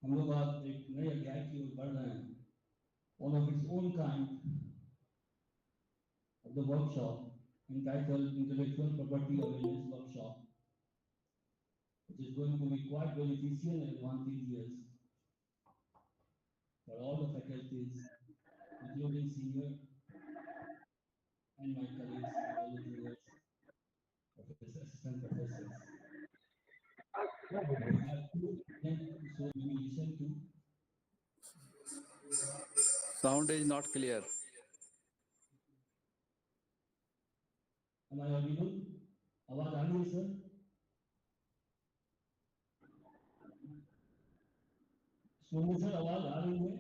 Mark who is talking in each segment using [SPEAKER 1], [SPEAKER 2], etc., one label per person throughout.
[SPEAKER 1] हम लोग आज एक नए अध्याय की ओर बढ़ रहे हैं. One of its own kind of the workshop entitled Intellectual Property Awareness Workshop, which is going to be quite beneficial and advantageous for all the faculties, including senior and my colleagues and all the juniors, professors, assistant professors. We have two events so we will listen to.
[SPEAKER 2] Sound is not clear.
[SPEAKER 1] Am I audible? आवाज आ रही है sir? Sonu sir आवाज आ रही है?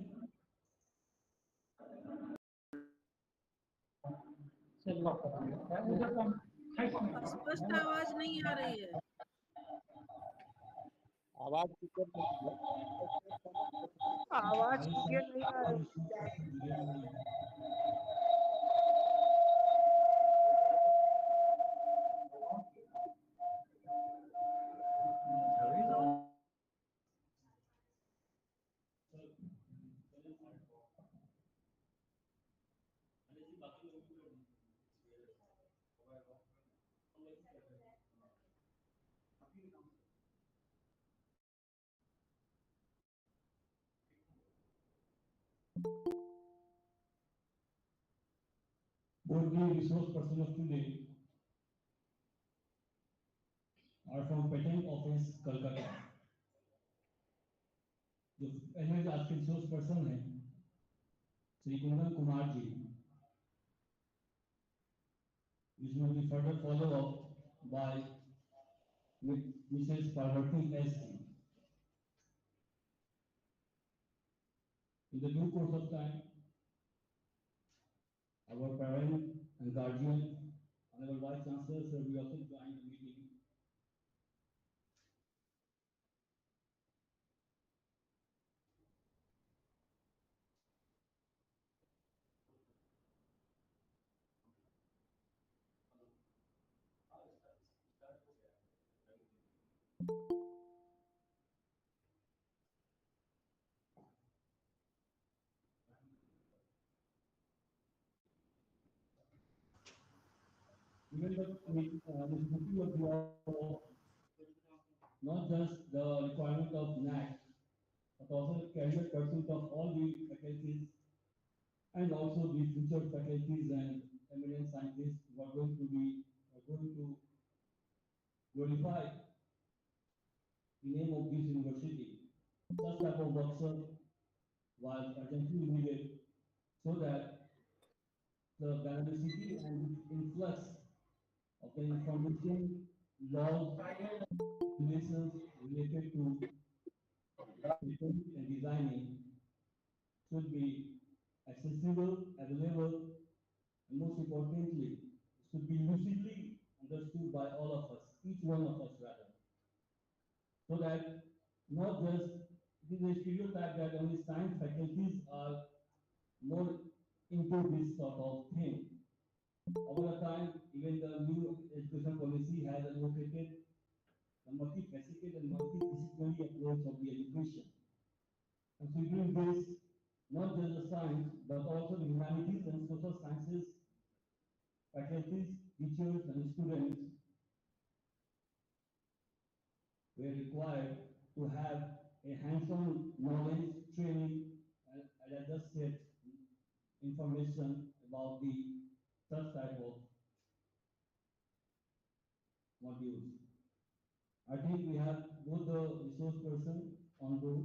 [SPEAKER 3] स्पष्ट आवाज नहीं आ रही है.
[SPEAKER 4] आवाज क्लियर नहीं
[SPEAKER 5] आवाज
[SPEAKER 1] भाई
[SPEAKER 5] क्लियर
[SPEAKER 1] साहब
[SPEAKER 5] नहीं आ
[SPEAKER 1] आपका
[SPEAKER 5] रही
[SPEAKER 1] रिसीवर से जुड़े नहीं है. सर चलिए अरे जी बाकी लोग भी would be resource person of today are from Patent Office, Kolkata. जो पहले जो आज के रिसोर्स पर्सन है Shri Kundan Kumar ji, which will be further follow up by Mrs. Parvati S. In the due course of time, our parent and guardian, Honorable Vice Chancellor, sir, we also join the meeting. Even the booking of the not just the requirement of NAC, but also the career pursuit of all the faculties and also the future faculties and eminent scientists who are going to glorify the name of this university. Such type of workshop was urgently needed so that the diversity and influx of the information, laws, regulations related to patent and designing should be accessible, available, and most importantly, should be lucidly understood by all of us, each one of us rather. So that not just it is a stereotype that only science faculties are more into this sort of thing. Over the time, even the new education policy has advocated the multifaceted and multidisciplinary approach of the education. Considering this, not just the science, but also the humanities and social sciences, faculties, teachers, and students were required to have a hands-on knowledge, training, and as I just said, information about the such type of modules. I think we have both the resource person on board.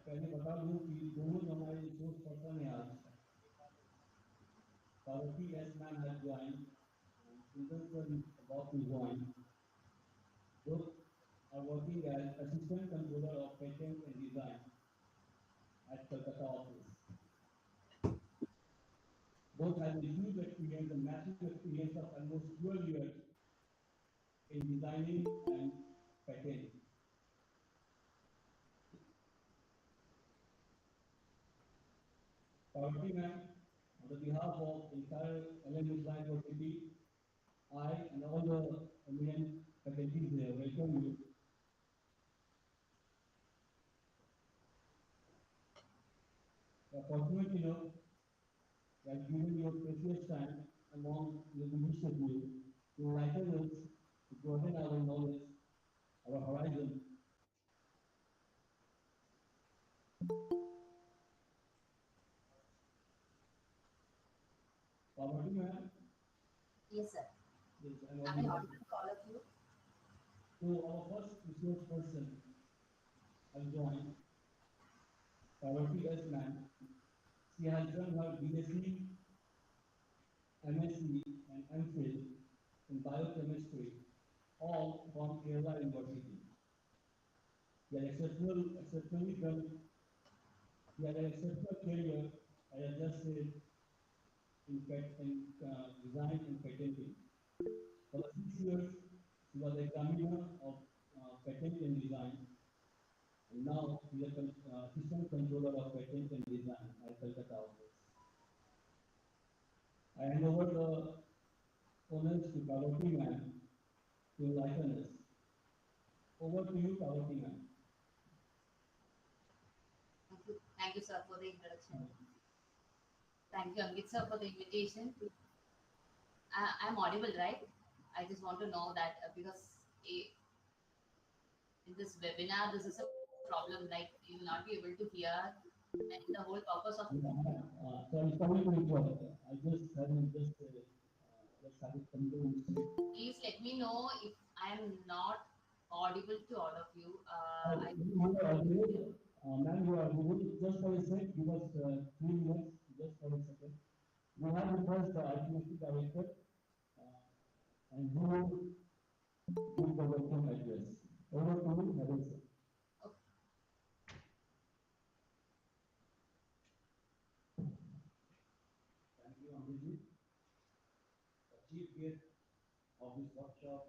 [SPEAKER 1] पहले बता दूं कि दोनों जो हमारे resource person है आज Parvati S. Man has joined and Kundan sir is about to join. Both are working as assistant controller of patent and design at Kolkata office. Both have a huge experience and massive experience of almost 12 years in designing and patent. Parvati ma'am, on the behalf of entire LM Islam University, I and all the eminent faculties here welcome you. We are fortunate enough that given your precious time among your leadership to enlighten us, to broaden our knowledge, our horizon. Parvati ma'am,
[SPEAKER 5] Yes, sir.
[SPEAKER 1] yes, I'm
[SPEAKER 5] Am I
[SPEAKER 1] audible.
[SPEAKER 5] audible to all of you?
[SPEAKER 1] So our first resource person has joined, Parvati S. ma'am. She has done her BSc, MSc, and MPhil in biochemistry, all from Kerala University. He had exceptionally done, he had an exceptional career, as I just said, in design and patenting. For the 6 years, he was examiner of patent and design, and now he is assistant controller of patent and design at Calcutta office. I hand over the honors to Parvati ma'am to enlighten us. Over to you, Parvati ma'am.
[SPEAKER 5] Thank you, sir, for the introduction. Thank you, Ankit, sir, for the invitation. I'm audible, right? I just want to know that because in this webinar, this is a problem, like you will not be able to hear, and the whole purpose of
[SPEAKER 1] Sorry to interrupt. I just had it control.
[SPEAKER 5] please let me know if I am not audible to all of you.
[SPEAKER 1] You are audible. Ma'am, you are audible. Just for a sec, give us 3 minutes, just for a second. We have with us the IPSC director, and he will give the welcome address. Over to you, Madam sir.
[SPEAKER 6] Thank you, Amriji. The chief guest of this workshop,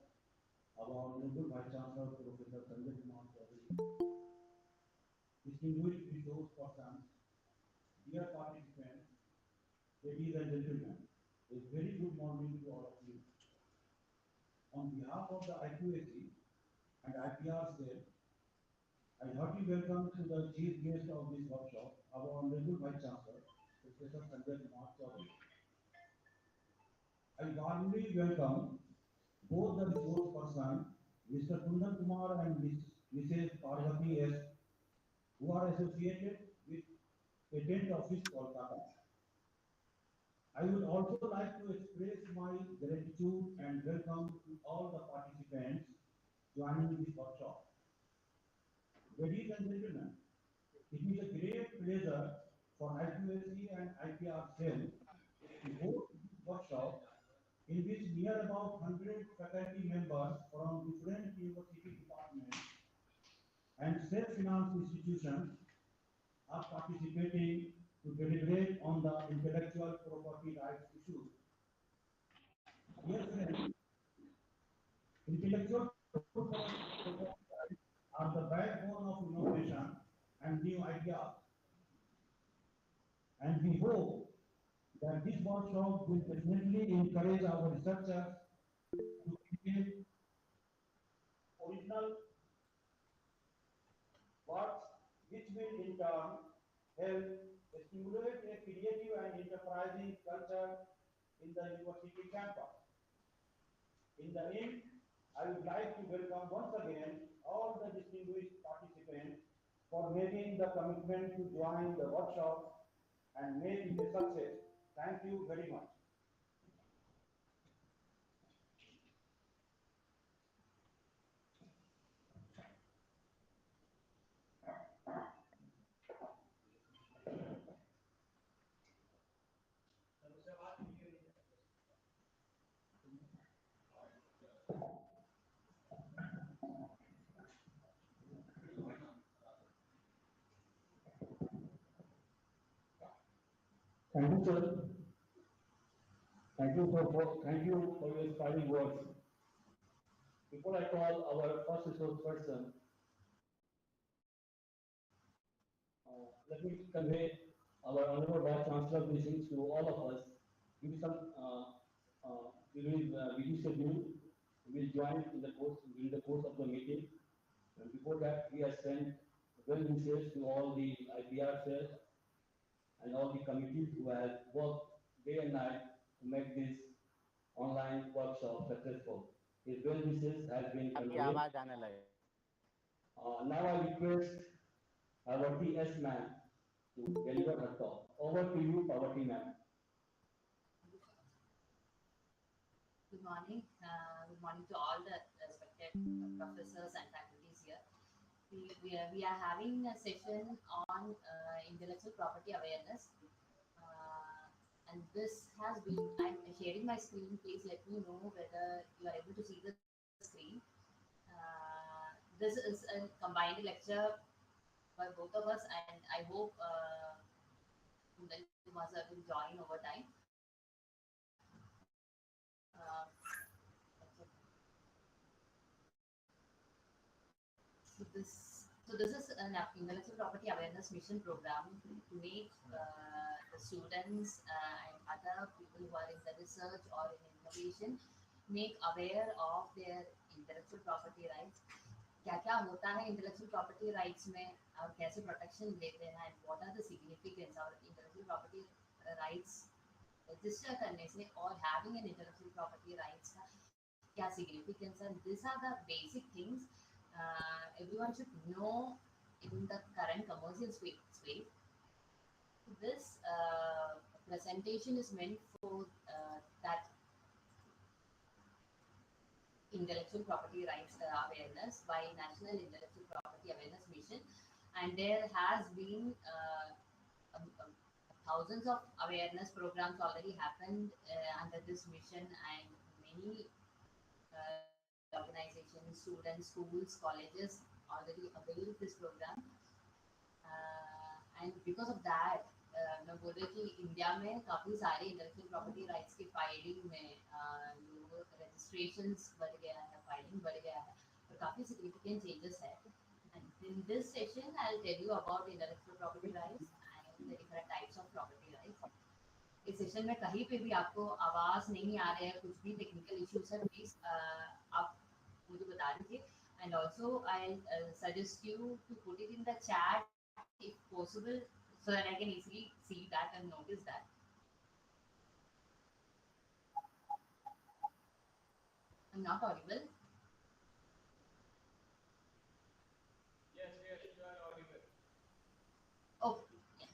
[SPEAKER 6] our Honorable Vice Chancellor, Professor Sanjay Kumar Chaudhary, distinguished resource persons, dear participants, ladies and gentlemen, a very good morning to all of you. On behalf of the IQAC and IPR cell, I heartily welcome to the chief guest of this workshop, our Honorable Vice Chancellor, Professor Sanjay Kumar Chaudhary. I warmly welcome both the resource person, Mr. Kundan Kumar and Mrs. Parvati S., who are associated with Patent Office Kolkata. I would also like to express my gratitude and welcome to all the participants joining this workshop. Ladies and gentlemen, it is a great pleasure for IQAC and IPR cell to host this workshop in which near about 100 faculty members from different university departments and self-financed institutions are participating to deliberate on the intellectual property rights issues. Dear friends, intellectual property rights are the backbone of innovation and new ideas. And we hope that this workshop will definitely encourage our researchers to create original works which will in turn help stimulate a creative and enterprising culture in the university campus. In the end, I would like to welcome once again all the distinguished participants for making the commitment to join the workshop and make it a success. Thank you very much.
[SPEAKER 1] Thank you, sir. Thank you for your inspiring words. Before I call our first resource person, let me convey our honorable Vice Chancellor wishes to all of us, give some busy schedule. We will join in the course of the meeting. And before that, we have sent well wishes to all the IPRs and all the committees who have worked day and night to make this online workshop successful. His well wishes has been
[SPEAKER 7] आपकी
[SPEAKER 1] conveyed.
[SPEAKER 7] आवाज आने लगे.
[SPEAKER 1] Now I request our TS man to deliver her talk. Over to you, Parvati ma'am.
[SPEAKER 5] Good morning. Good morning to all the respected professors and faculties here. We are having a session on intellectual property awareness. And this has been, I'm sharing my screen. Please let me know whether you are able to see the screen. This is a combined lecture by both of us, and I hope Kundan Kumar sir will join over time. So this is an intellectual property awareness mission program to make the students and other people who are in the research or in innovation make aware of their intellectual property rights. क्या क्या होता है intellectual property rights में और कैसे protection देते हैं and what are the significance और इंटेलेक्चुअल प्रॉपर्टी राइट्स रजिस्टर करने से और having an intellectual property rights का क्या सिग्निफिकेंस है. This are the basic things everyone should know in the current commercial space. This presentation is meant for that intellectual property rights awareness by National Intellectual Property Awareness Mission, and there has been thousands of awareness programs already happened under this mission, and many organizations, students, schools, colleges already avail this program. And because of that, मैं बोल रही कि India में काफ़ी सारे intellectual property rights की filing में registrations बढ़ गया है, फाइलिंग बढ़ गया है, और काफ़ी सिग्निफिकेंट चेंजेस है. And in this session, I'll tell you about intellectual property rights and the different types of property rights. इस सेशन में कहीं पे भी आपको आवाज़ नहीं आ रहा है, कुछ भी टेक्निकल इश्यूज है, प्लीज आप मुझे बता दीजिए. And also, I'll suggest you to put it in the chat if possible, so that I can easily see that and notice that. I'm not audible.
[SPEAKER 4] Yes, you are audible.
[SPEAKER 5] Oh, yeah.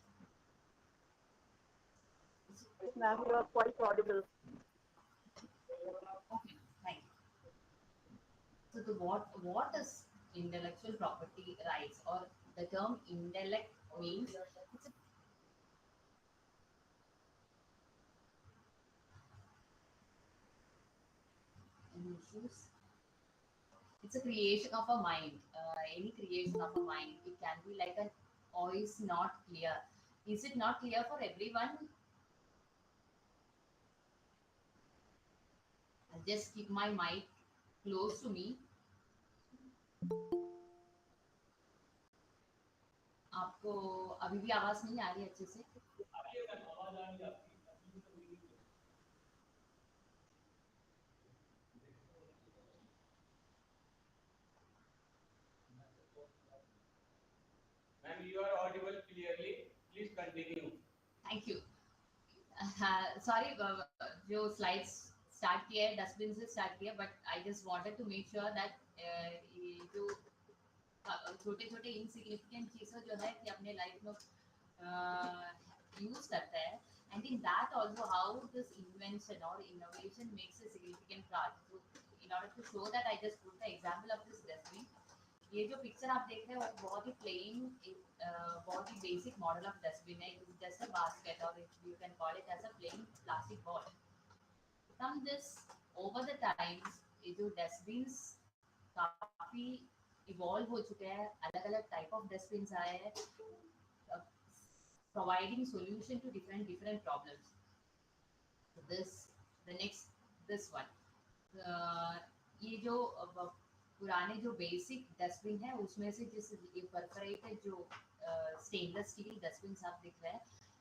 [SPEAKER 3] Ma'am, you are quite audible.
[SPEAKER 5] Okay, thank you. So, what is intellectual property rights, or the term intellect means it's a issues. It's a creation of a mind. Any creation of a mind. It can be like an voice not clear. Is it not clear for everyone? I'll just keep my mic close to me. आपको अभी भी आवाज नहीं आ रही अच्छे से?
[SPEAKER 4] Ma'am, you are audible clearly. Please continue.
[SPEAKER 5] Thank you. Sorry, जो slides start किए हैं डस्टबिन से स्टार्ट किया, but I just wanted to make sure that ये जो छोटे छोटे इनसिग्निफिकेंट चीज़ें जो है कि अपने लाइफ में यूज करता है, and in that also how this invention or innovation makes a significant part. So in order to show that, I just put the example of this dustbin. ये जो पिक्चर आप देख रहे हो बहुत ही प्लेन, बहुत ही बेसिक मॉडल ऑफ डस्टबिन है. It is just a basket, और you can call it as a plain plastic ball. From this over the times ये जो डस्टबिन्स काफ़ी इवॉल्व हो चुके हैं, अलग अलग टाइप ऑफ डस्टबिन्स आए हैं, providing solution to different problems. So this one, ये जो पुराने जो बेसिक डस्टबिन है उसमें से जिस परफोरेटेड जो स्टेनलेस स्टील डस्टबिन आप दिख रहे हैं,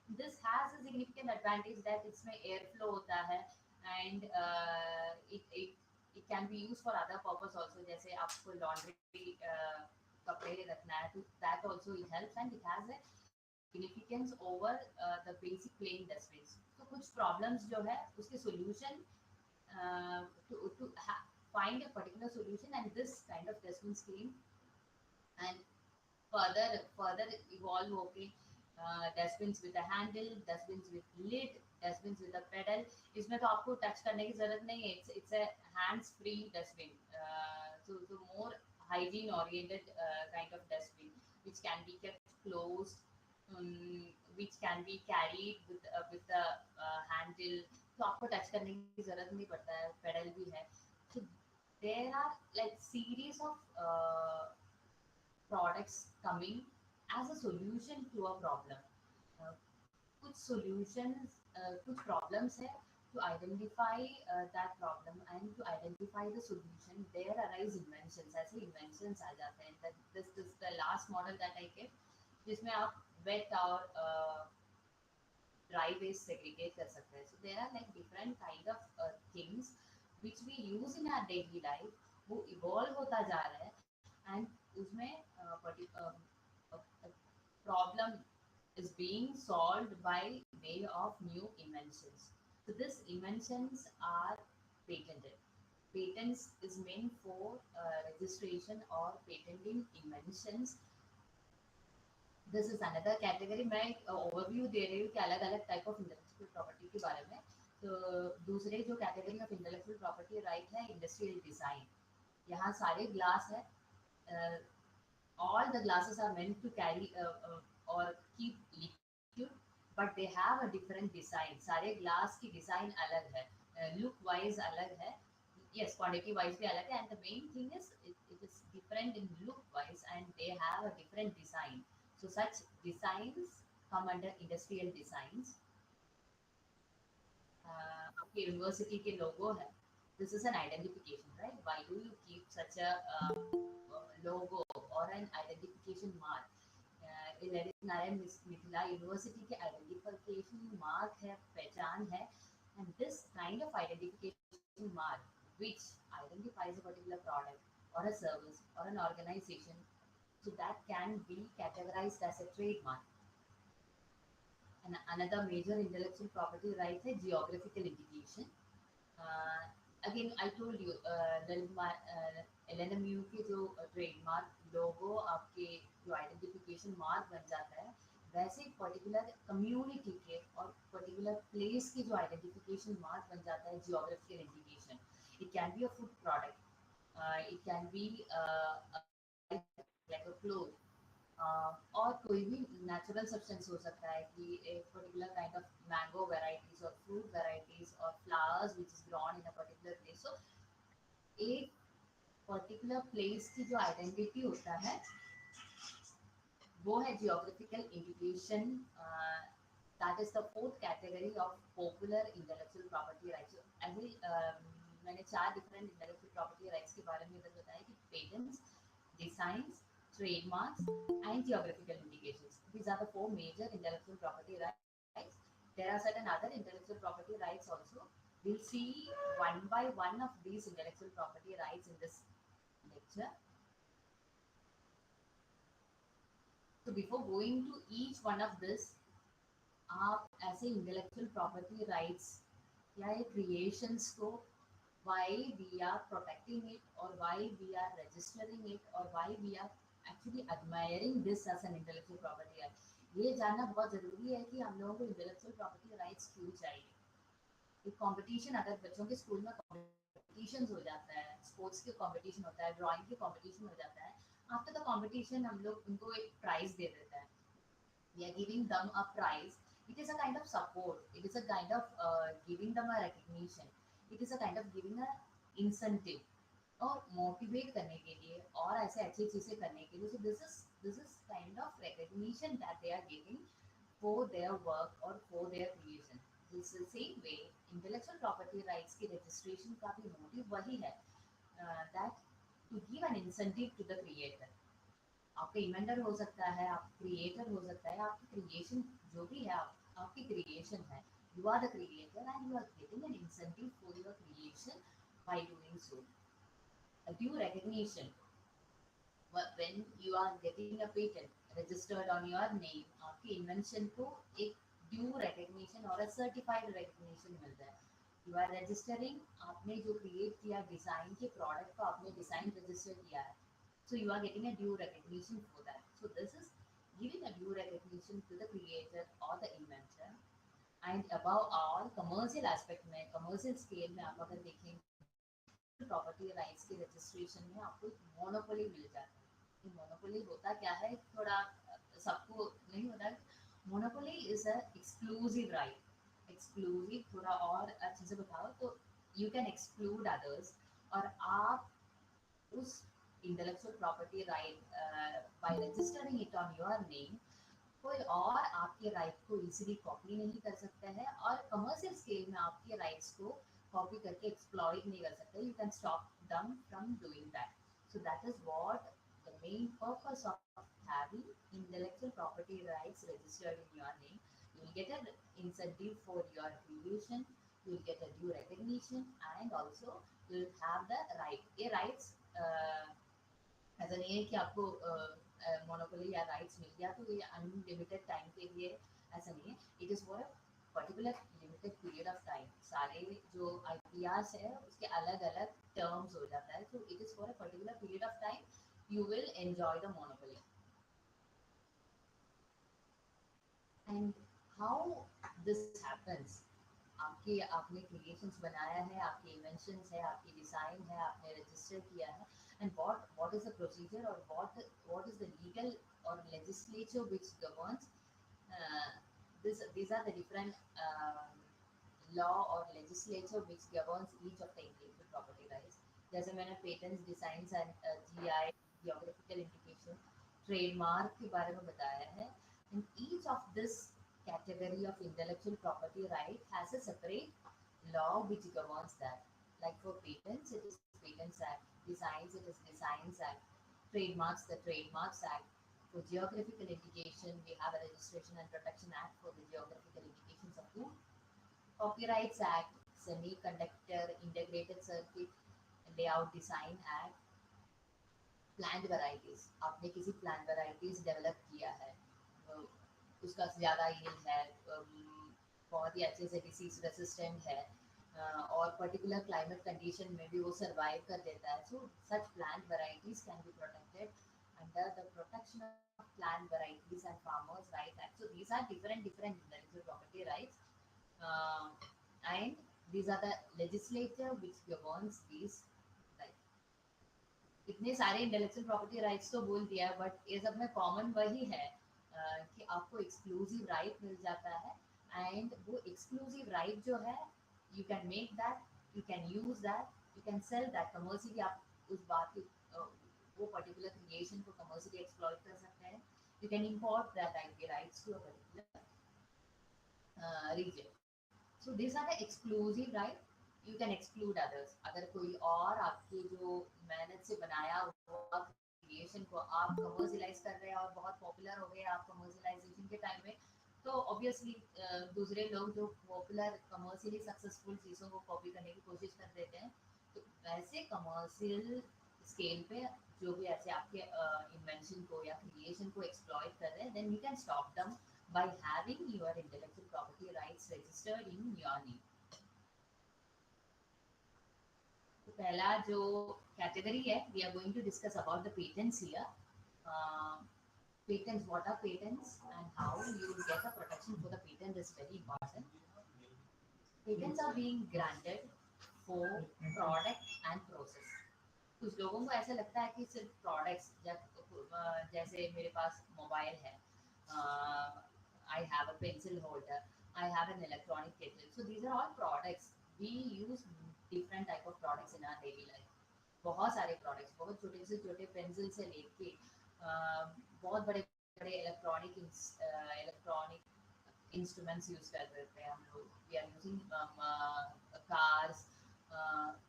[SPEAKER 5] this has a significant advantage that इसमें airflow होता है and it can be used for other purpose also, जैसे आपको laundry कपड़े रखना है तो that also it helps and it has a significance over the basic plain dustbins. तो कुछ problems जो है उसके solution to find a particular solution, and this kind of dustbin scheme and further evolve होके dustbins with a handle, dustbins with lid, dustbins with a pedal. इसमें तो आपको touch करने की जरूरत नहीं है, it's a hands free dustbin, so more hygiene oriented kind of dustbin which can be kept closed, which can be carried with a handle, तो आपको touch करने की जरूरत नहीं पड़ता है, pedal भी है. So there are like series of products coming as a solution to a problem. कुछ solutions, कुछ problems है, to identify that problem and to identify the solution, there arise inventions. ऐसे inventions आ जाते हैं. This is the last model that I gave, जिसमें आप wet और dry waste segregate कर सकते हैं. So there are like different kind of things which we use in our daily life, वो evolve होता जा रहा है and उसमें problem is being solved by way of new inventions. So these inventions are patented. Patents is meant for registration or patenting inventions. This is another category. मैं overview दे रही हूँ कि अलग अलग type of intellectual property के बारे में. तो दूसरे जो category of intellectual property right है industrial design. यहाँ सारे glass है. All the glasses are meant to carry or keep liquid, but they have a different design. सारे glass की design अलग है, look wise अलग है, yes quantity wise भी अलग है, and the main thing is it is different in look wise and they have a different design. So such designs come under industrial designs. आपके university के logo है, this is an identification, right? Why do you keep such a logo or an identification mark? Lalit Narayan Mithila university के identification mark है, पहचान है, and this kind of identification mark which identifies a particular product or a service or an organization, so that can be categorized as a trademark. And another major intellectual property right है geographical indication. Again I told you LNMU के जो trademark logo आपके जो identification mark बन जाता है, वैसे particular community के और पर्टिकुलर प्लेस की जो identification mark बन जाता है geographical indication. It can be a food product, it can be like a cloth, और कोई भी natural substance हो सकता है कि एक particular kind of mango varieties or fruit varieties or flowers which is grown in a particular place. So एक particular place की जो identity होता है वो है geographical indication. That is the fourth category of popular intellectual property rights. ऐसे मैंने 4 different intellectual property rights के बारे में इधर बताया कि patents, designs, trademarks and geographical indications. These are the 4 major intellectual property rights. There are certain other intellectual property rights also. We'll see one by one of these intellectual property rights in this lecture. So before going to each one of this, आप ऐसे intellectual property rights या creations को why we are protecting it or why we are registering it or why we are actually admiring this as an intellectual property right, ये जानना बहुत जरूरी है कि हम लोगों को intellectual property rights क्यों चाहिए. एक competition अगर बच्चों के स्कूल में competitions हो जाता है, sports के competition होता है, drawing के competition हो जाता है, after the competition हम लोग उनको एक prize दे देते हैं. We are giving them a prize. It is a kind of support. It is a kind of giving them a recognition. It is a kind of giving a incentive और motivate करने के लिए और ऐसे अच्छी चीजें करने के लिए. So this is kind of recognition that they are giving for their work or for their creation. This is the same way intellectual property rights की registration का भी motive वही है, that to give an incentive to the creator. आपका inventor हो सकता है, आप क्रिएटर हो सकता है, आपकी क्रिएशन जो भी है, आप क्रिएशन है, you are the creator and you are getting an incentive for your creation by doing so. A due recognition, when you are getting a patent registered on your name, आपके invention को एक due recognition और a certified recognition मिलता है. You are registering, आपने जो create किया design के product को आपने design register किया है, so you are getting a due recognition for that. So this is giving a due recognition to the creator or the inventor. And above all commercial aspect में, commercial scale में आप अगर देखें property rights के registration में आपको monopoly मिल जाता है. मोनोपोली होता क्या है, थोड़ा सबको नहीं होता. Monopoly is a exclusive right. Exclusive थोड़ा और अच्छे से बताओ तो यू कैन एक्सक्लूड अदर्स, और आप उस intellectual property right by registering it on your name, कोई और आपके राइट को इजीली कॉपी नहीं कर सकता है, और कमर्शियल स्केल में आपके राइट्स को कॉपी करके एक्सप्लॉइट नहीं कर सकते. You can stop them from doing that. So that is what the main purpose of having intellectual property rights registered in your name. You will get an incentive for your creation, you will get a due recognition, and also you will have the right. ये rights ऐसा नहीं है कि आपको monopoly या rights मिल गया तो ये अनलिमिटेड टाइम के लिए, ऐसा नहीं है. It is for a particular limited period of time. सारे जो IPRs है उसके अलग अलग टर्म्स हो जाता है. So it is for a particular period of time you will enjoy the monopoly. And how this happens, आपने क्रिएशंस बनाया है, आपके इन्वेंशंस है, आपकी डिज़ाइन है, आपने रजिस्टर किया है, and what is the procedure or what is the legal or legislature which governs these are the different law or legislature which governs each of the intellectual property rights. जैसे मैंने patents, designs and GI, geographical indication, trademark के बारे में बताया है, and each of this category of intellectual property right has a separate law which governs that. Like for patents, it is Patents Act. Designs, it is Designs Act. Trademarks, the Trademarks Act. For geographical indication, we have a Registration and Protection Act for the geographical indications of food. Copyrights Act, Semiconductor Integrated Circuit Layout Design Act. Plant varieties, आपने किसी plant varieties develop किया है, उसका ज़्यादा yield है, बहुत ही अच्छे से disease resistant है, और पर्टिकुलर क्लाइमेट कंडीशन में भी वो सर्वाइव कर देता है. So such plant varieties can be protected under the protection of plant varieties and farmers right act. So these are different intellectual property rights, and these are the legislature which governs these rights. इतने सारे intellectual property rights तो बोल दिया, but ये सब में common वही है कि आपको एक्सक्लूसिव राइट मिल जाता है, एंड वो एक्सक्लूसिव राइट जो है you can make that, you can use that, you can sell that commercially. आप उस बात की वो particular creation को commercially exploit कर सकते हैं. You can import that IP rights to a particular region. So these are the exclusive right. You can exclude others. अगर कोई और आपके जो मेहनत से बनाया हुआ creation को आप commercialize कर रहे हैं और बहुत popular हो गए आप commercialization के टाइम में, तो ऑब्वियसली दूसरे लोग जो पॉपुलर कमर्शियली सक्सेसफुल चीज़ों को कॉपी करने की कोशिश कर देते हैं. तो वैसे कमर्शियल स्केल पे जो भी ऐसे आपके इन्वेंशन को या क्रिएशन को एक्सप्लॉइट कर रहे हैं, then you can stop them by having your intellectual property rights registered in your name. तो पहला जो कैटेगरी है, we are going to discuss about the patents here. Patents, what are patents and how you will get a protection for the patent is very important. Patents are being granted for product and process. कुछ लोगों को ऐसा लगता है कि सिर्फ products, जैसे मेरे पास मोबाइल है, I have a pencil holder, I have an electronic kettle. So these are all products. We use different type of products in our daily life. बहुत सारे products, बहुत छोटे से छोटे पेंसिल से लेके बहुत बड़े बड़े इलेक्ट्रॉनिक इंस्ट्रूमेंट्स यूज कर रहे हैं हम लोग. वी आर यूजिंग कार्स,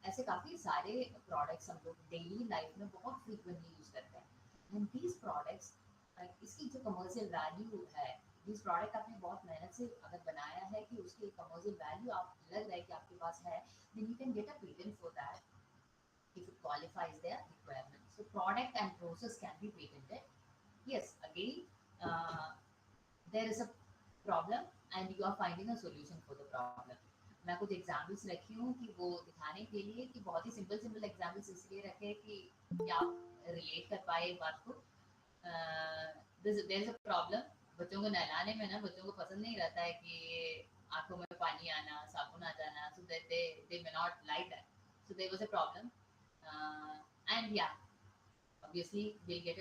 [SPEAKER 5] ऐसे काफ़ी सारे प्रोडक्ट्स हम लोग डेली लाइफ में बहुत फ्रीक्वेंटली यूज करते हैं. एंड दीज प्रोडक्ट्स, इसकी जो कमर्शियल वैल्यू है जिस प्रोडक्ट आपने बहुत मेहनत से अगर बनाया है कि उसकी कमर्शियल वैल्यू आप लग रहा है कि आपके पास है, then you can get a patent for that if it qualifies their requirement. So product and process can be patented. Yes, again, there is a problem and you are finding a solution for the problem. मैं कुछ examples रखी हूँ कि वो दिखाने के लिए कि बहुत ही सिंपल एग्जाम्पल्स इसलिए रखे कि आप रिलेट कर पाए इस बात को. There is a problem. बच्चों को नहलाने में ना बच्चों को पसंद नहीं रहता है कि आंखों में पानी आना, साबुन आ जाना, so that they may not like that. So there was a problem, and yeah, obviously we'll get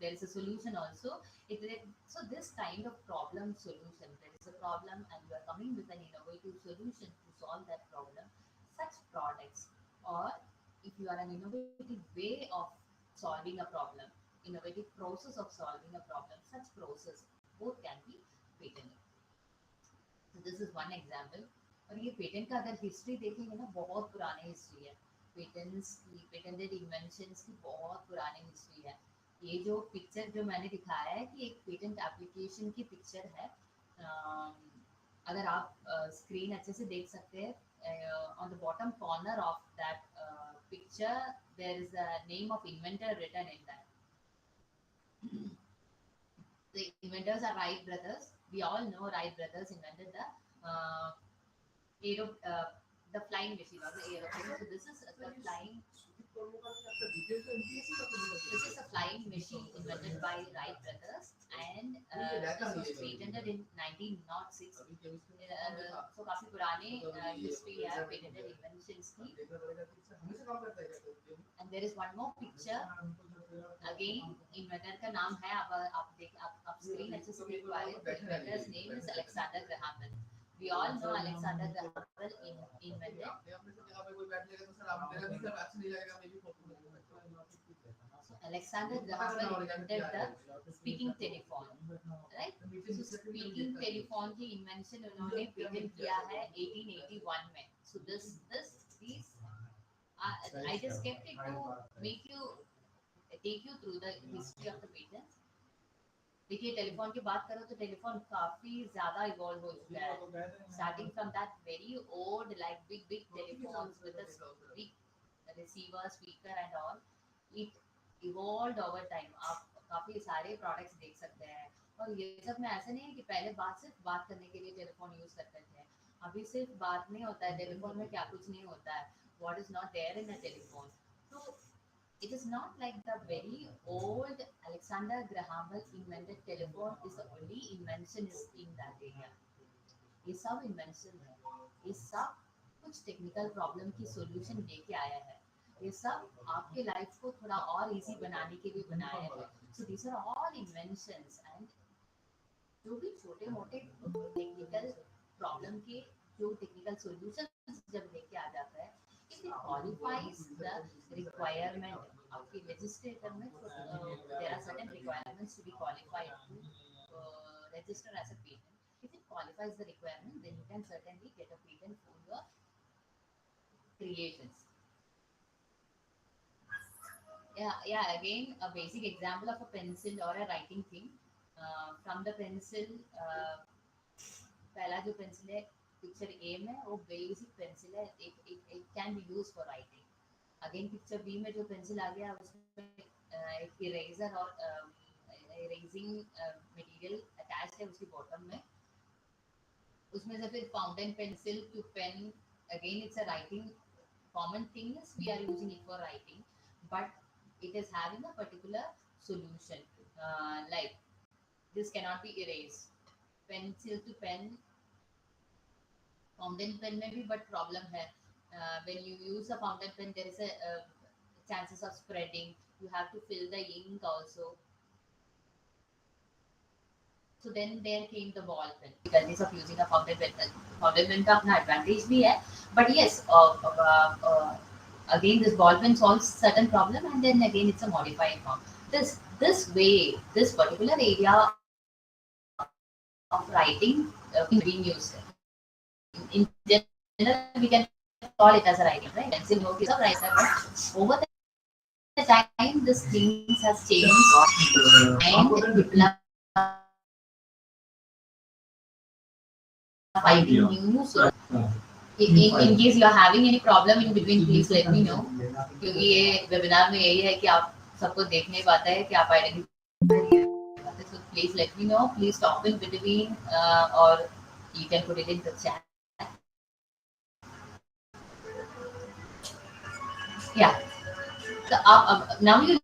[SPEAKER 5] there is a solution also. So this kind of problem solution, there is a problem and you are coming with an innovative solution to solve that problem. Such products, or if you are an innovative way of solving a problem, innovative process of solving a problem, such process both can be patented. So this is one example. और ये patent का अगर history देखेंगे ना, बहुत पुरानी history है. Patents की, पेटेंटेड इन्वेंशंस की बहुत पुरानी हिस्ट्री है. ये जो पिक्चर जो मैंने दिखाया है कि एक पेटेंट एप्लीकेशन की पिक्चर है. अगर आप स्क्रीन अच्छे से देख सकते हैं, on the bottom corner of that picture there is a name of inventor written in that. The inventors are Wright brothers. We all know Wright brothers invented the flying machine or the aeroplane. So this is the flying. This is a flying machine invented by Wright brothers, and this was patented in 1906. So काफी पुराने history है patented inventions की. And there is one more picture. Again, inventor का नाम है, आप screen अच्छे से देख पा रहे हैं. The inventor's name is Alexander Graham Bell. We all know Alexander Graham Bell invented. So Alexander Graham Bell invented the speaking telephone, right? So speaking telephone की invention उन्होंने patent किया है 1881 में. So these I just kept it to take you through the history of the patents. देखिए telephone की बात करो तो टेलीफोन काफी ज्यादा इवॉल्व हो चुका है. Starting from that very old like big telephones with the big receiver, speaker and all, it evolved over time. आप काफी सारे प्रोडक्ट्स देख सकते हैं. और ये सब में ऐसा नहीं है कि पहले सिर्फ बात करने के लिए टेलीफोन यूज करते थे. अभी सिर्फ बात नहीं होता है टेलीफोन में, क्या कुछ नहीं होता है. What is not there in a telephone. तो it is not like the very old Alexander Graham Bell invented telephone is the only invention is in that area. ये सब invention है. ये सब कुछ टेक्निकल प्रॉब्लम की सॉल्यूशन लेके आया है. ये सब आपके लाइफ को थोड़ा और इजी बनाने के लिए बनाया है. So these are all inventions, and जो भी छोटे मोटे टेक्निकल प्रॉब्लम के जो टेक्निकल सॉल्यूशंस जब लेके आ जाता है, if it qualifies the requirement, आपके legislator में there are certain requirements to be qualified to register as a patent. If it qualifies the requirement, then you can certainly get a patent for your creations. Yeah. Again, a basic example of a pencil or a writing thing. From the pencil, पहला जो pencil है picture A में, वो basic pencil है. it can be used for writing. Again picture B में जो pencil आ गया उसमें एक इरेजर और इरेजिंग मटेरियल अटैच्ड है उसकी बॉटम में. उसमें से फिर fountain pencil to pen, again it's a writing. Common thing is we are using it for writing, but it is having a particular solution. Like this cannot be erased. Pencil to pen, fountain pen में भी but problem है. When you use a fountain pen, there is a chances of spreading. You have to fill the ink also. So then there came the ball pen. Difficulties of using a fountain pen. Fountain pen का अपना advantage भी है, but yes, again this ball pen solves certain problem, and then again it's a modified form. This way, this particular area of writing being used. In general, we can call it as a writing, right? Pencil note is a writer, but over the time, this things has changed, and fighting new. So in case you are having any problem in between, please let me know. क्योंकि ये webinar में यही है कि आप सबको देख नहीं पाता है कि आप आइडेंटिफाई करते, so please let me know. Please stop in between or you can put it in the chat. Yeah. So now you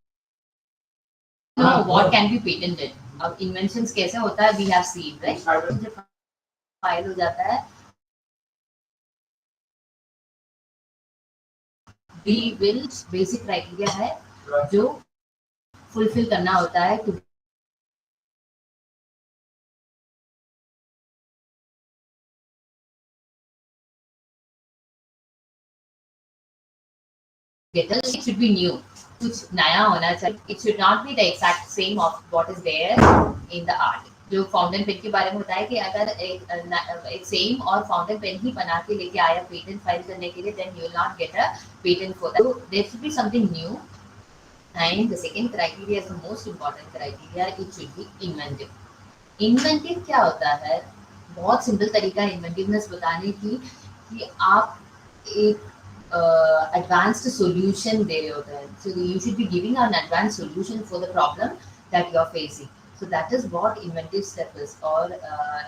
[SPEAKER 5] know what can be patented. अब inventions कैसे होता है we have seen, right? जब file हो जाता है we will basic criteria है जो fulfill करना होता है to get a, it should be new. कुछ नया होना चाहिए. It should not be the exact same of what is there in the art. जो फाउंटेन पेन के बारे में होता है कि अगर एक सेम और फाउंटेन पेन ही बना के लेके आया पेटेंट फाइल करने के लिए, then you will not get a patent for that. So there should be something new. And the second criteria is the most important criteria. It should be inventive. Inventive क्या होता है? बहुत simple तरीका है inventiveness बताने की कि आप एक advanced solution दे रहे होते हैं. So you should be giving an advanced solution for the problem that you are facing. So that is what inventive step is, or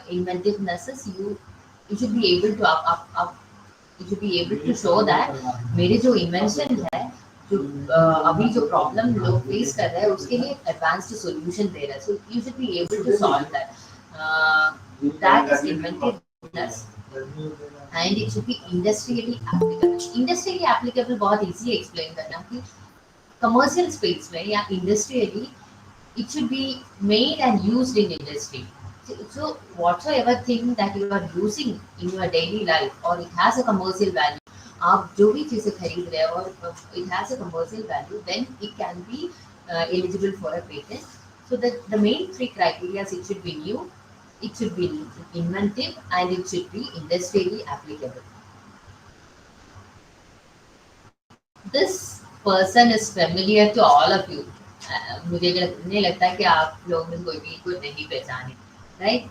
[SPEAKER 5] inventiveness is you should be able to you should be able to show that मेरे जो invention है, जो अभी जो problem लोग face कर रहे हैं उसके लिए advanced solution दे रहा है. So you should be able to solve that. That is inventiveness. And it should be industrially applicable. Industrially applicable बहुत easy explain करना कि commercial space में या industrially it should be made and used in industry. So whatsoever thing that you are using in your daily life or it has a commercial value, आप जो भी चीजें खरीद रहे हो और it has a commercial value, then it can be eligible for a patent. So the main three criteria is it should be new, it should be inventive, and it should be industrially applicable. This person is familiar to all of you. मुझे नहीं लगता कि आप लोग में कोई भी इसको नहीं पहचाने, राइट?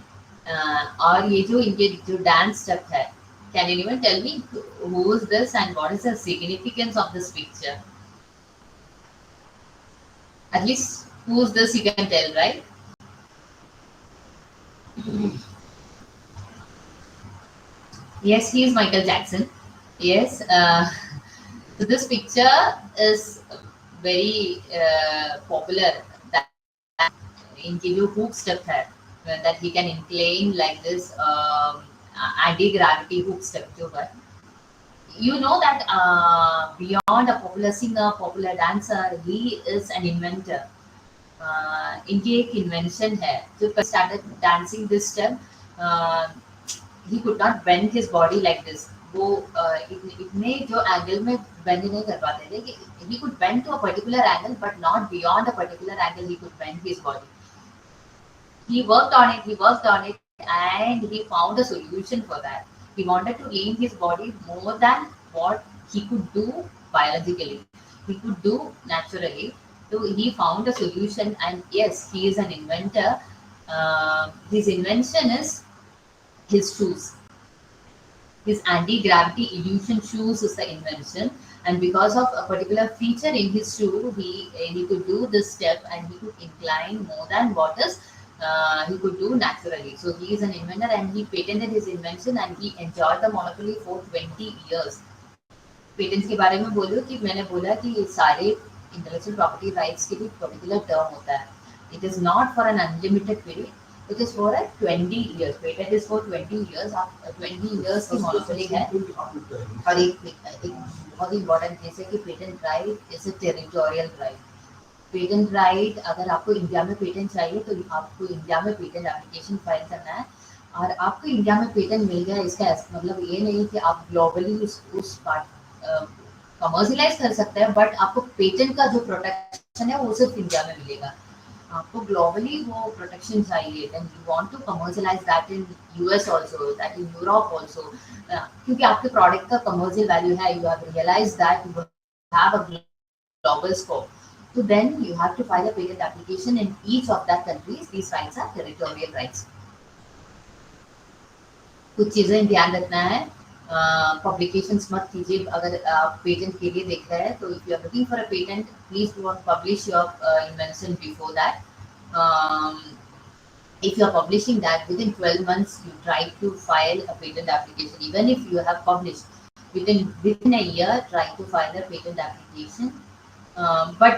[SPEAKER 5] और ये जो इनके जो डांस स्टेप है, can anyone tell me who is this and what is the significance of this picture? At least who is this you can tell, right? Yes, he is Michael Jackson. Yes. So this picture is very popular. That इनकी जो hook step है, that he can incline like this anti-gravity hook step के ऊपर. You know that beyond a popular singer, popular dancer, he is an inventor. इनकी एक invention है. जो started dancing this step, he could not bend his body like this. वो इतने जो angle में बेंड नहीं कर पाते थे कि he could bend to a particular angle but not beyond a particular angle he could bend his body. He worked on it and he found a solution for that. He wanted to lean his body more than what he could do biologically. He could do naturally. So he found a solution, and yes, he is an inventor. His invention is his shoes. His anti-gravity illusion shoes is the invention, and because of a particular feature in his shoe, he could do this step and he could incline more than what is he could do naturally. So he is an inventor and he patented his invention and he enjoyed the monopoly for 20 years. Patents के बारे में बोलूँ कि मैंने बोला कि ये सारे intellectual property rights के भी particular term होता है. It is not for an unlimited period. It is for a 20 years. Patent is for 20 years. आप 20 years की monopoly है. और एक बहुत ही important चीज़ है कि patent right is a territorial right. Patent right अगर आपको इंडिया में पेटेंट चाहिए तो आपको इंडिया में पेटेंट एप्लीकेशन फाइल करना है, और आपको इंडिया में पेटेंट मिल गया इसका मतलब ये नहीं कि आप ग्लोबली उस पार्ट कमर्शियलाइज कर सकते हैं, बट आपको पेटेंट का जो प्रोटेक्शन है वो सिर्फ इंडिया में मिलेगा. आपको ग्लोबली वो प्रोटेक्शन चाहिए, then you want to commercialise that in US also, that in Europe also, क्योंकि आपके प्रोडक्ट का कमर्शियल वैल्यू है, you have realised that you have a global scope. So then you have to file a patent application in each of that countries. These rights are territorial rights. कुछ चीजें ध्यान रखना है, publications मत कीजिए अगर आप पेटेंट के लिए देख रहे हैं, तो if you are looking for a patent please do not publish your invention before that. If you are publishing that within 12 months, you try to file a patent application. Even if you have published within a year, try to file a patent application. But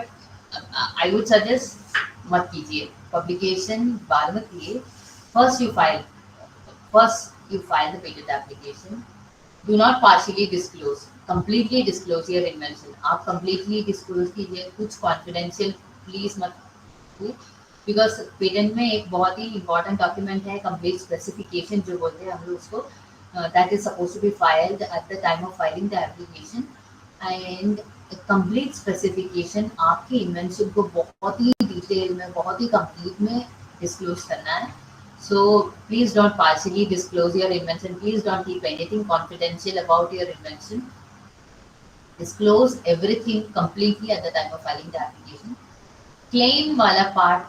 [SPEAKER 5] I would suggest मत कीजिए publication बाद में कीजिए. First you file the patent application. Do not partially disclose. Completely disclose your invention. आप completely disclose कीजिए, कुछ confidential please मत कीजिए. बिकॉज पेटेंट में एक बहुत ही इंपॉर्टेंट डॉक्यूमेंट है कंप्लीट स्पेसिफिकेशन जो बोलते हैं हम लोग उसको, that is suppose to be filed at the time of filing the application. And complete specification आपके इन्वेंशन को बहुत ही डिटेल में, बहुत ही कंप्लीट में डिस्क्लोज करना है. So please don't partially disclose your invention. Please don't keep anything confidential about your invention. Disclose everything completely eight the time of filing the application. Claim वाला part,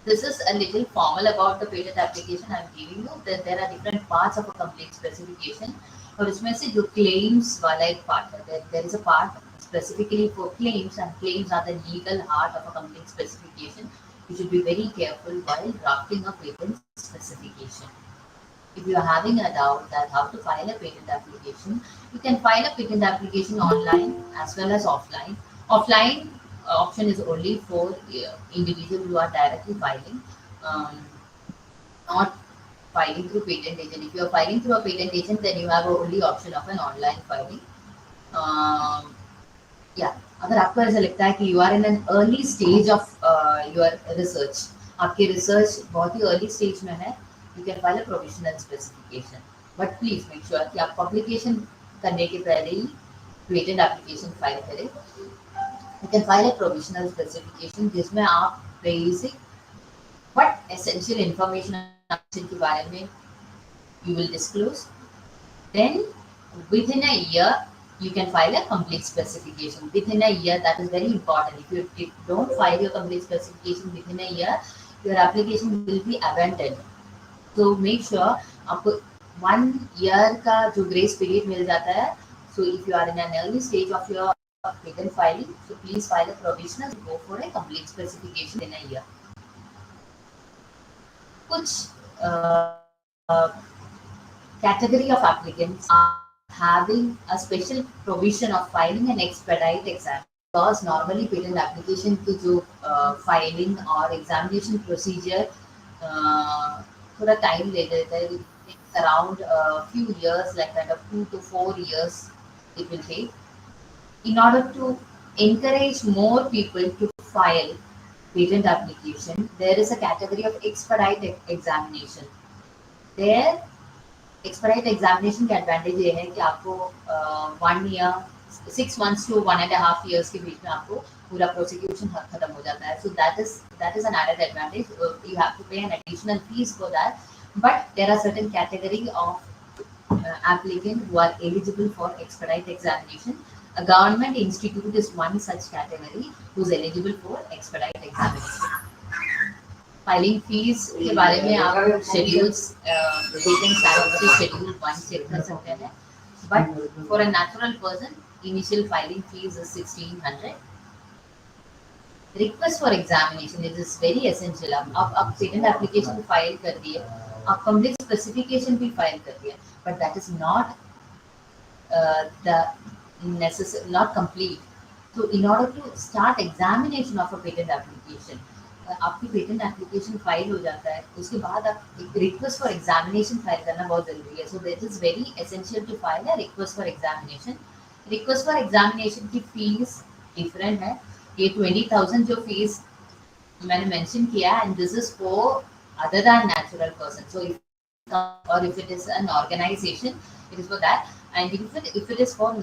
[SPEAKER 5] this is a little formal about the patent application I'm giving you, that there are different parts of a complete specification. और उसमें से जो claims वाला एक part है, there is a part specifically for claims, and claims are the legal heart of a complete specification. You should be very careful while drafting a patent specification. If you are having a doubt that how to file a patent application, you can file a patent application online as well as offline. Offline option is only for individuals who are directly filing, not filing through patent agent. If you are filing through a patent agent, then you have only option of an online filing. अगर आपको ऐसा लगता है कि you are in an early stage of your research, आपके research बहुत ही early stage में है, you can file a provisional specification. But please make sure कि आप publication करने के पहले ही patent application file करें. You can file a provisional specification जिसमें आप basic but essential information के बारे में you will disclose. Then within a year you can file a complete specification. Within a year, that is very important. If you don't file your complete specification within a year, your application will be abandoned. So make sure आपको 1 year का जो grace period मिल जाता है. So if you are in an early stage of your patent filing, so please file a provisional, go for a complete specification in a year. कुछ category of applicants are having a special provision of filing an expedite exam, because normally patent application की जो filing और examination procedure थोड़ा time ले लेता है. It's around a few years, like kind of 2 to 4 years it will take. In order to encourage more people to file patent application, there is a category of expedite examination. There, expedite examination का advantage ये है कि आपको 1 year, 6 months to 1.5 years के बीच में आपको पूरा prosecution खत्म हो जाता है. So that is an added advantage. You have to pay an additional fees for that. But there are certain category of applicants who are eligible for expedite examination. A government institute is one such category who is eligible for expedite examination. Filing fees के बारे में आप schedules, patent salary schedule 1 check कर सकते हैं. But for a natural person, initial filing fees is 1600. Request for examination, it is very essential. आप patent application file कर दिए, आप complete specification भी file कर दिए, but that is not not complete. So in order to start examination of a patent application, आपकी patent application file हो जाता है, उसके बाद आप एक रिक्वेस्ट फॉर एग्जामिनेशन फाइल करना बहुत जरूरी है. So that is very essential to file a request for examination. Request for examination की फीस डिफरेंट है. ये 20,000 जो फीस मैंने मेंशन किया, and this is for other than natural person. So if it is an organization, it is for that. And if it is for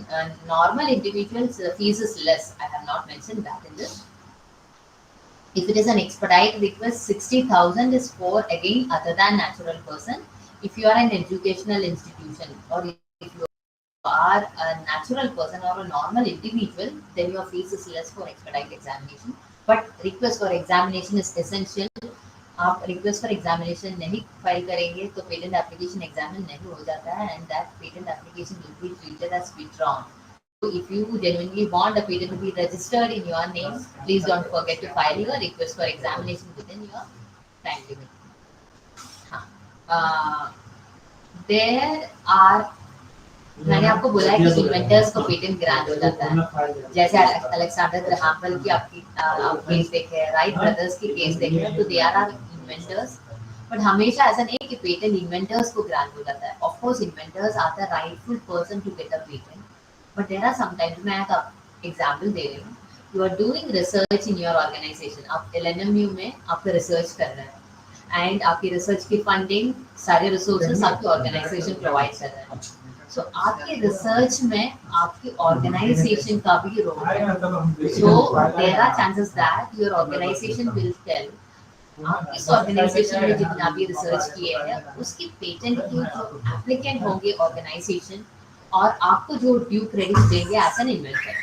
[SPEAKER 5] normal individuals, the fees is less. I have not mentioned that in this. If it is an expedite request, 60,000 is for, again, other than natural person. If you are an educational institution, or if you are a natural person or a normal individual, then your fees is less for expedite examination. But request for examination is essential आप request for examination नहीं file करेंगे तो patent application examine नहीं हो जाता है and that patent application will be treated as withdrawn. So if you genuinely want a patent to be registered in your name, please don't forget to file your request for examination within your time limit. There are, मैंने आपको बोला है कि inventors को patent grant हो जाता है, जैसे अलेक्जेंडर ग्राहम बेल की आपकी आप केस देखे हैं, राइट ब्रदर्स की केस देखे हैं, तो दे आर इन्वेंटर्स. बट हमेशा ऐसा नहीं है कि पेटेंट इन्वेंटर्स को ग्रांट हो जाता है. Of course inventors are the rightful person to get a patent, but there are sometimes, मैं एक एग्जांपल दे रही हूँ. You are doing research in your organization, आप एलएनएमयू में आप रिसर्च कर रहे हैं एंड आपकी रिसर्च की फंडिंग सारे रिसोर्सेज आपकी ऑर्गेनाइजेशन प्रोवाइड कर रहे हैं. सो आपके रिसर्च में आपकी ऑर्गेनाइजेशन का भी रोल है. So there are chances that your organization will tell आप इस ऑर्गेनाइजेशन में जितना भी रिसर्च किए हैं उसकी पेटेंट के जो एप्लीकेंट होंगे ऑर्गेनाइजेशन और आपको जो ड्यू क्रेडिट देंगे एज एन इन्वेंटर.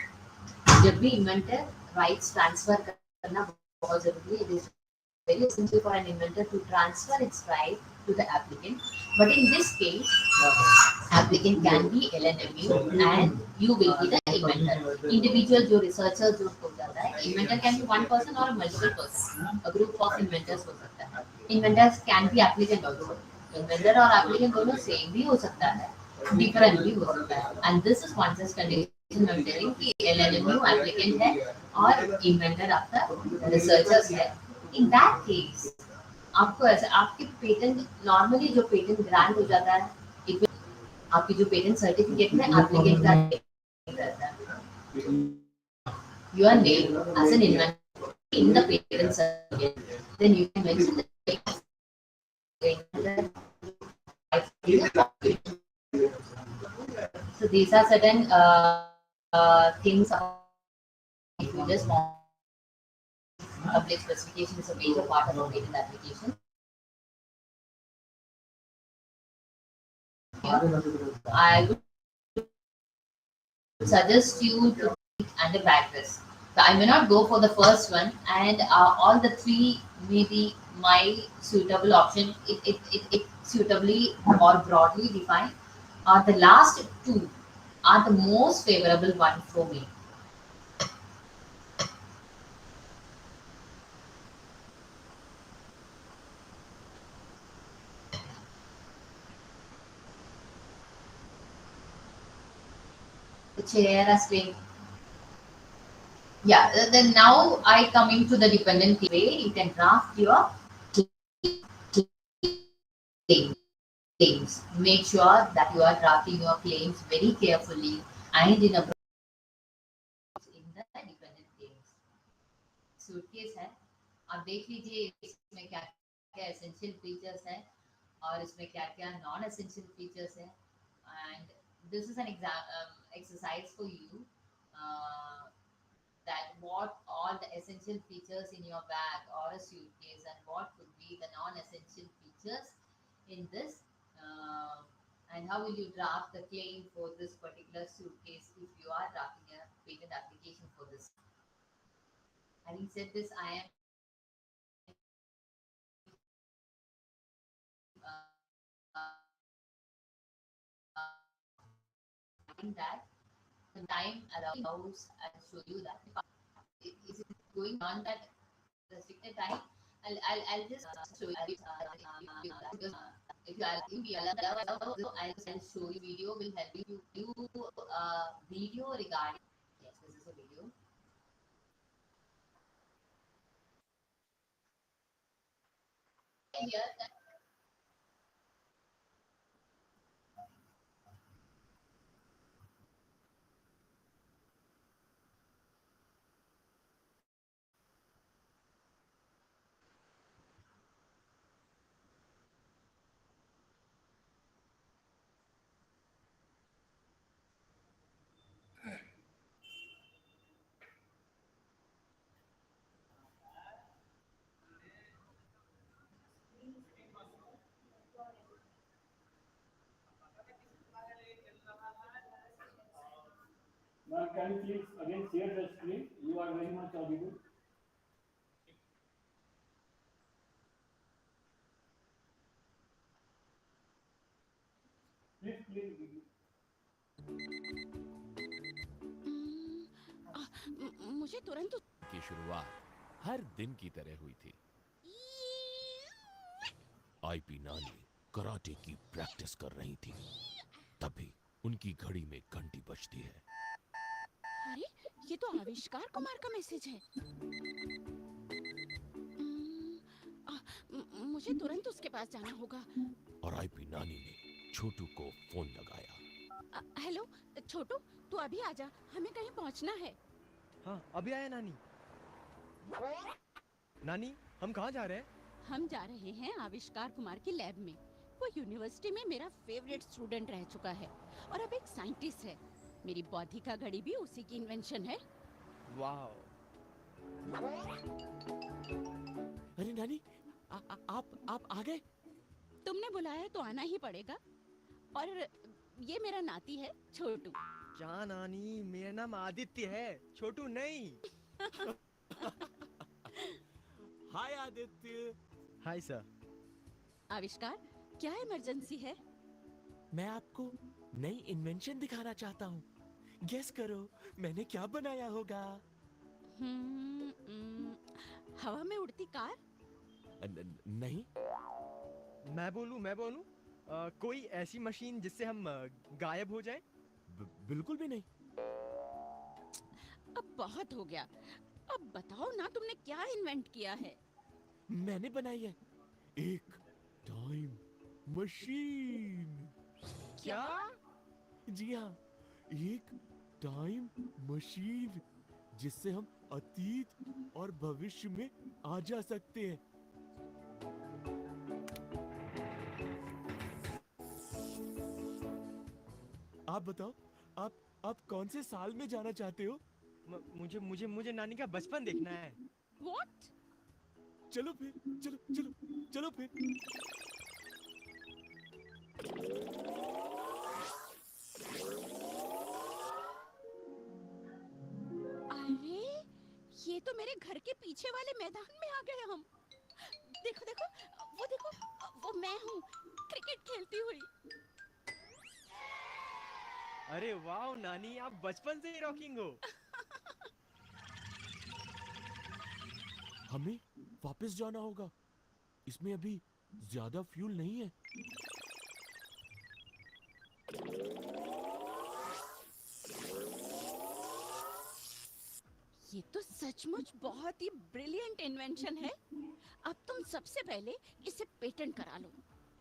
[SPEAKER 5] जब भी इन्वेंटर राइट्स ट्रांसफर करना बहुत जरूरी है. Very essential for an inventor to transfer its right to the applicant. But in this case, applicant can be LNMU and you will be the inventor. Individual जो researcher जो हो जाता है, inventor can be one person or multiple person. A group of inventors हो सकता है. Inventors can be applicant also. Inventor और applicant दोनों same भी हो सकता है, different भी हो सकता है. And this is one such condition I'm telling कि LNMU applicant है और inventor आपका researchers है. In that case, आपको ऐसे आपके पेटेंट नॉर्मली जो पेटेंट ग्रांट हो जाता है, आपकी जो पेटेंट सर्टिफिकेट में एप्लीकेंट का रहता है. Your name as an inventor in the patent certificate, then you can mention the so these are certain things. If you just want public specification is a major part of a patent application. I would suggest you to take under backlist. So I may not go for the first one, and all the three may be my suitable option. It suitably or broadly defined. The last two are the most favorable one for me. The chair has been. Yeah, then now I coming to the dependent way. You can draft your claims. Make sure that you are drafting your claims very carefully and in a in the dependent claims. Suitcase है, आप देख लीजिए इसमें क्या क्या essential features हैं और इसमें क्या क्या नॉन एसेंशियल फीचर्स हैं. And this is an exercise for you that what all the essential features in your bag or a suitcase and what could be the non-essential features in this and how will you draft the claim for this particular suitcase if you are drafting a patent application for this. Having said this, I am that the time around house I'll show you that. Is it going on that restricted time? I'll just show you because if you are in so I'll show you video will help you do video regarding. Yes, this is a video. Here that
[SPEAKER 1] Now, can you please again share the screen? You are very much audible.
[SPEAKER 7] मुझे तुरंत
[SPEAKER 8] की शुरुआत हर दिन की तरह हुई थी। IP नानी कराटे की प्रैक्टिस कर रही थी, तभी उनकी घड़ी में घंटी बजती है।
[SPEAKER 7] अरे ये तो आविष्कार कुमार का मैसेज है। मुझे तुरंत उसके पास जाना होगा।
[SPEAKER 8] और आईपी नानी ने छोटू को फोन लगाया।
[SPEAKER 7] हेलो छोटू, तू अभी आजा, हमें कहीं पहुंचना है।
[SPEAKER 9] हाँ अभी आया नानी। नानी हम कहाँ जा रहे हैं?
[SPEAKER 7] हम जा रहे हैं आविष्कार कुमार की लैब में। वो यूनिवर्सिटी में मेरा फेवरेट स्टूडेंट रह चुका है और अब एक साइंटिस्ट है। मेरी बौद्धिका घड़ी भी उसी की इन्वेंशन है।
[SPEAKER 9] वाह।
[SPEAKER 8] अरे नानी, आप आ गए?
[SPEAKER 7] तुमने बुलाया तो आना ही पड़ेगा। और ये मेरा नाती है छोटू।
[SPEAKER 9] क्या नानी, मेरा नाम आदित्य है, छोटू नहीं।
[SPEAKER 8] Hi Aditya.
[SPEAKER 9] Hi sir.
[SPEAKER 7] Avishkar, क्या इमरजेंसी है?
[SPEAKER 8] मैं आपको नई इन्वेंशन दिखाना चाहता हूँ। गेस करो मैंने क्या बनाया होगा?
[SPEAKER 7] हवा में उड़ती कार?
[SPEAKER 8] नहीं।
[SPEAKER 9] मैं बोलूं? कोई ऐसी मशीन जिससे हम गायब हो जाएं?
[SPEAKER 8] बिल्कुल भी नहीं।
[SPEAKER 7] अब बहुत हो गया। अब बताओ ना, तुमने क्या इन्वेंट किया है?
[SPEAKER 8] मैंने बनाई है एक टाइम मशीन।
[SPEAKER 9] क्या?
[SPEAKER 8] जी हाँ, एक टाइम मशीन जिससे हम अतीत और भविष्य में आ जा सकते हैं। आप बताओ, आप कौन से साल में जाना चाहते हो?
[SPEAKER 9] मुझे नानी का बचपन देखना है।
[SPEAKER 7] What?
[SPEAKER 8] चलो फिर, चलो फिर।
[SPEAKER 7] अरे ये तो मेरे घर के पीछे वाले मैदान में आ गए हम। देखो देखो, वो मैं हूँ, क्रिकेट खेलती हुई।
[SPEAKER 9] अरे वाह नानी, आप बचपन से ही रॉकिंग हो।
[SPEAKER 8] हमें वापस जाना होगा, इसमें अभी ज्यादा फ्यूल नहीं है।
[SPEAKER 7] ये तो सचमुच बहुत ही ब्रिलियंट इन्वेंशन है। अब तुम सबसे पहले इसे पेटेंट करा लो।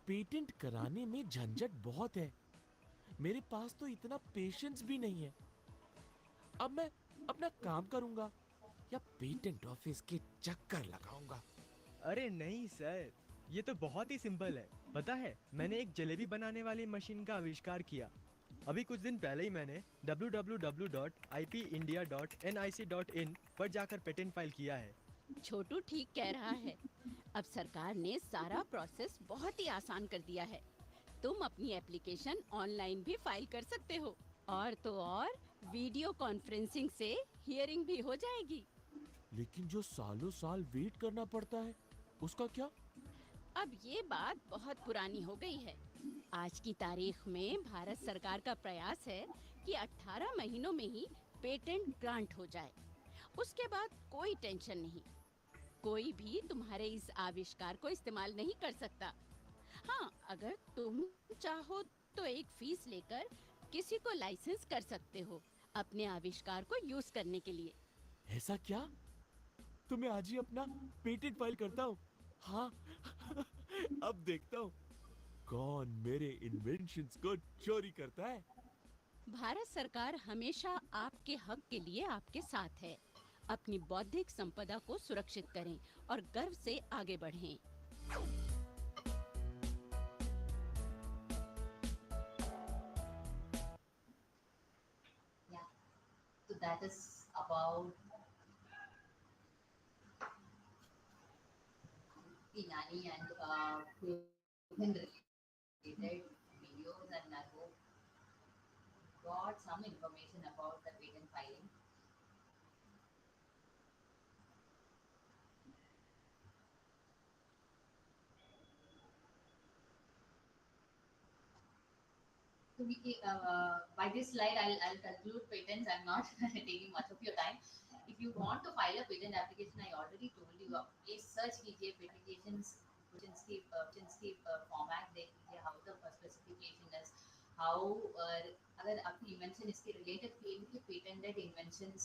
[SPEAKER 8] पेटेंट कराने में झंझट बहुत है, मेरे पास तो इतना पेशेंस भी नहीं है। अब मैं अपना काम करूंगा या पेटेंट ऑफिस के चक्कर लगाऊंगा?
[SPEAKER 9] अरे नहीं सर, ये तो बहुत ही सिंपल है। पता है, मैंने एक जलेबी बनाने वाली मशीन का आविष्कार किया। अभी कुछ दिन पहले ही मैंने www.ipindia.nic.in पर जाकर पेटेंट फाइल किया है।
[SPEAKER 7] छोटू ठीक कह रहा है। अब सरकार ने सारा प्रोसेस बहुत ही आसान कर दिया है। तुम अपनी एप्लीकेशन ऑनलाइन भी फाइल कर सकते हो, और तो और वीडियो कॉन्फ्रेंसिंग से हियरिंग भी हो जाएगी।
[SPEAKER 8] लेकिन जो सालों साल वेट करना पड़ता है, उसका क्या?
[SPEAKER 7] अब ये बात बहुत पुरानी हो गई है। आज की तारीख में भारत सरकार का प्रयास है कि 18 महीनों में ही पेटेंट ग्रांट हो जाए। उसके बाद कोई टेंशन नहीं, कोई भी तुम्हारे इस आविष्कार को इस्तेमाल नहीं कर सकता। हाँ, अगर तुम चाहो तो एक फीस लेकर किसी को लाइसेंस कर सकते हो अपने आविष्कार को यूज करने के लिए।
[SPEAKER 8] ऐसा क्या? तो मैं आज ही अपना पेटेंट फाइल करता हूँ। हाँ अब देखता हूँ कौन मेरे इन्वेंशंस को चोरी करता है।
[SPEAKER 7] भारत सरकार हमेशा आपके हक के लिए आपके साथ है। अपनी बौद्धिक संपदा को सुरक्षित करें और गर्व से आगे बढ़ें।
[SPEAKER 5] Yeah, so that is about the nanny and related videos, and I hope got some information about the patent filing. by this slide, I'll conclude patents. I'm not taking much of your time. If you want to file a patent application, I already told you, please search कीजिए applications की format देख लीजिए, how the specification is, how अगर आपकी invention इसके related field की patented inventions